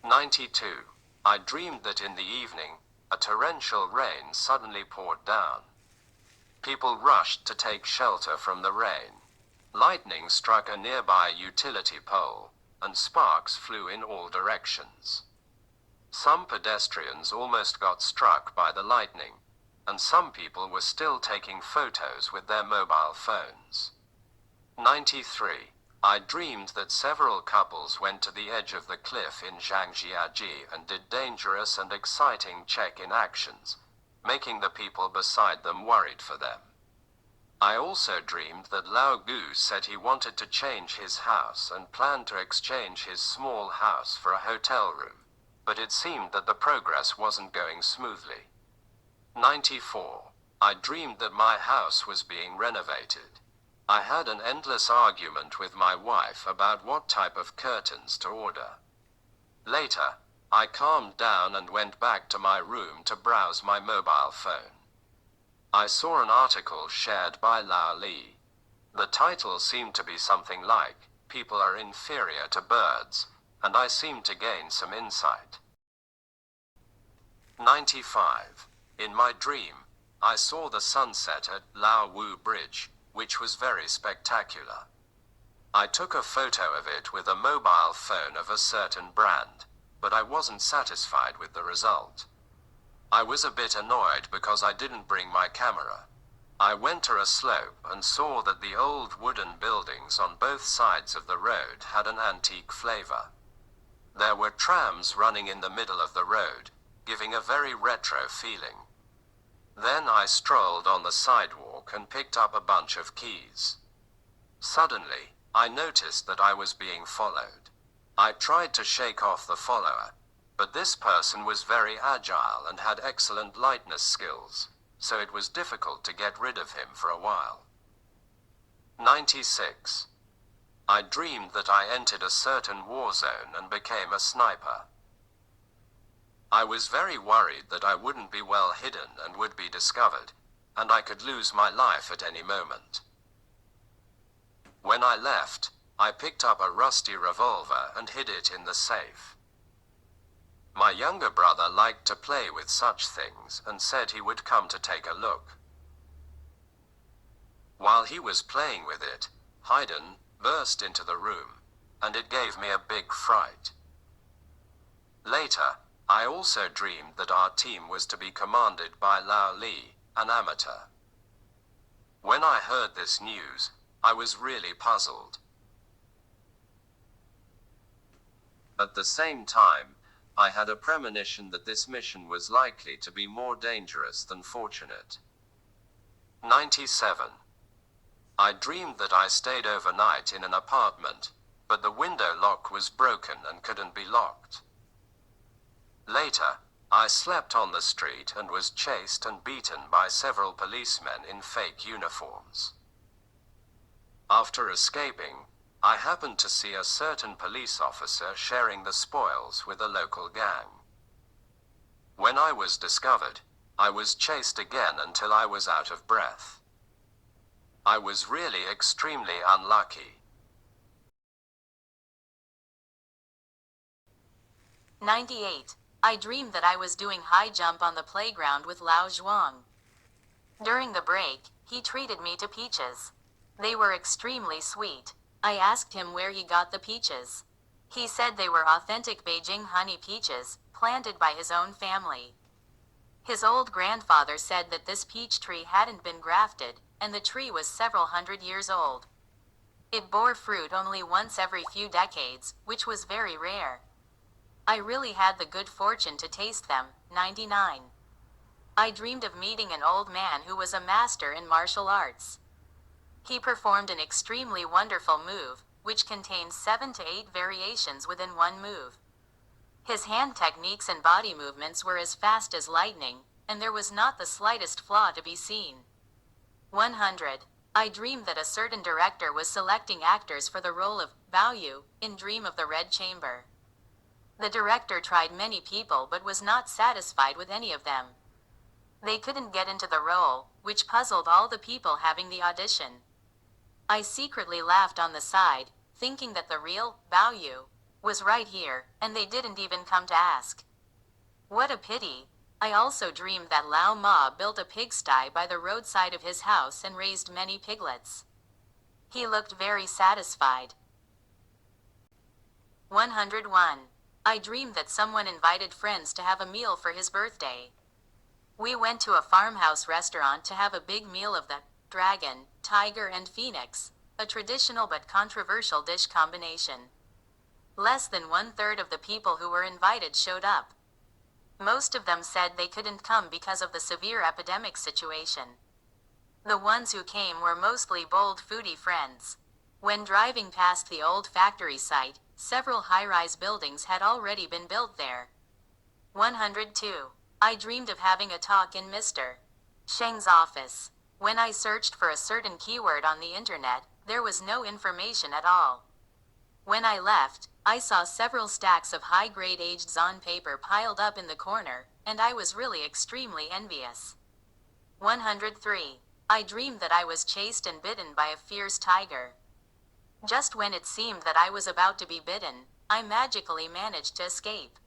92. I dreamed that in the evening, a torrential rain suddenly poured down. People rushed to take shelter from the rain. Lightning struck a nearby utility pole, and sparks flew in all directions. Some pedestrians almost got struck by the lightning, and some people were still taking photos with their mobile phones. 93. I dreamed that several couples went to the edge of the cliff in Zhangjiajie and did dangerous and exciting check-in actions, making the people beside them worried for them. I also dreamed that Lao Gu said he wanted to change his house and planned to exchange his small house for a hotel room, but it seemed that the progress wasn't going smoothly. 94. I dreamed that my house was being renovated. I had an endless argument with my wife about what type of curtains to order. Later, I calmed down and went back to my room to browse my mobile phone. I saw an article shared by Lao Li. The title seemed to be something like, "People are inferior to birds," and I seemed to gain some insight. 95. In my dream, I saw the sunset at Lao Wu Bridge, which was very spectacular. I took a photo of it with a mobile phone of a certain brand, but I wasn't satisfied with the result. I was a bit annoyed because I didn't bring my camera. I went to a slope and saw that the old wooden buildings on both sides of the road had an antique flavor. There were trams running in the middle of the road, giving a very retro feeling. Then I strolled on the sidewalk and picked up a bunch of keys. Suddenly, I noticed that I was being followed. I tried to shake off the follower, but this person was very agile and had excellent lightness skills, so it was difficult to get rid of him for a while. 96. I dreamed that I entered a certain war zone and became a sniper. I was very worried that I wouldn't be well hidden and would be discovered, and I could lose my life at any moment. When I left, I picked up a rusty revolver and hid it in the safe. My younger brother liked to play with such things and said he would come to take a look. While he was playing with it, Haydn burst into the room, and it gave me a big fright. Later, I also dreamed that our team was to be commanded by Lao Li, an amateur. When I heard this news, I was really puzzled. At the same time, I had a premonition that this mission was likely to be more dangerous than fortunate. 97. I dreamed that I stayed overnight in an apartment, but the window lock was broken and couldn't be locked. Later, I slept on the street and was chased and beaten by several policemen in fake uniforms. After escaping, I happened to see a certain police officer sharing the spoils with a local gang. When I was discovered, I was chased again until I was out of breath. I was really extremely unlucky. 98. I dreamed that I was doing high jump on the playground with Lao Zhuang. During the break, he treated me to peaches. They were extremely sweet. I asked him where he got the peaches. He said they were authentic Beijing honey peaches, planted by his own family. His old grandfather said that this peach tree hadn't been grafted, and the tree was several hundred years old. It bore fruit only once every few decades, which was very rare. I really had the good fortune to taste them. 99. I dreamed of meeting an old man who was a master in martial arts. He performed an extremely wonderful move, which contains 7 to 8 variations within one move. His hand techniques and body movements were as fast as lightning, and there was not the slightest flaw to be seen. 100. I dreamed that a certain director was selecting actors for the role of Bao Yu in Dream of the Red Chamber. The director tried many people but was not satisfied with any of them. They couldn't get into the role, which puzzled all the people having the audition. I secretly laughed on the side, thinking that the real Bao Yu was right here, and they didn't even come to ask. What a pity. I also dreamed that Lao Ma built a pigsty by the roadside of his house and raised many piglets. He looked very satisfied. 101. I dreamed that someone invited friends to have a meal for his birthday. We went to a farmhouse restaurant to have a big meal of the dragon, tiger, and phoenix, a traditional but controversial dish combination. Less than 1/3 of the people who were invited showed up. Most of them said they couldn't come because of the severe epidemic situation. The ones who came were mostly bold foodie friends. When driving past the old factory site, several high-rise buildings had already been built there. 102. I dreamed of having a talk in Mr. Sheng's office. When I searched for a certain keyword on the internet, there was no information at all. When I left, I saw several stacks of high-grade aged Zon paper piled up in the corner, and I was really extremely envious. 103. I dreamed that I was chased and bitten by a fierce tiger. Just when it seemed that I was about to be bitten, I magically managed to escape.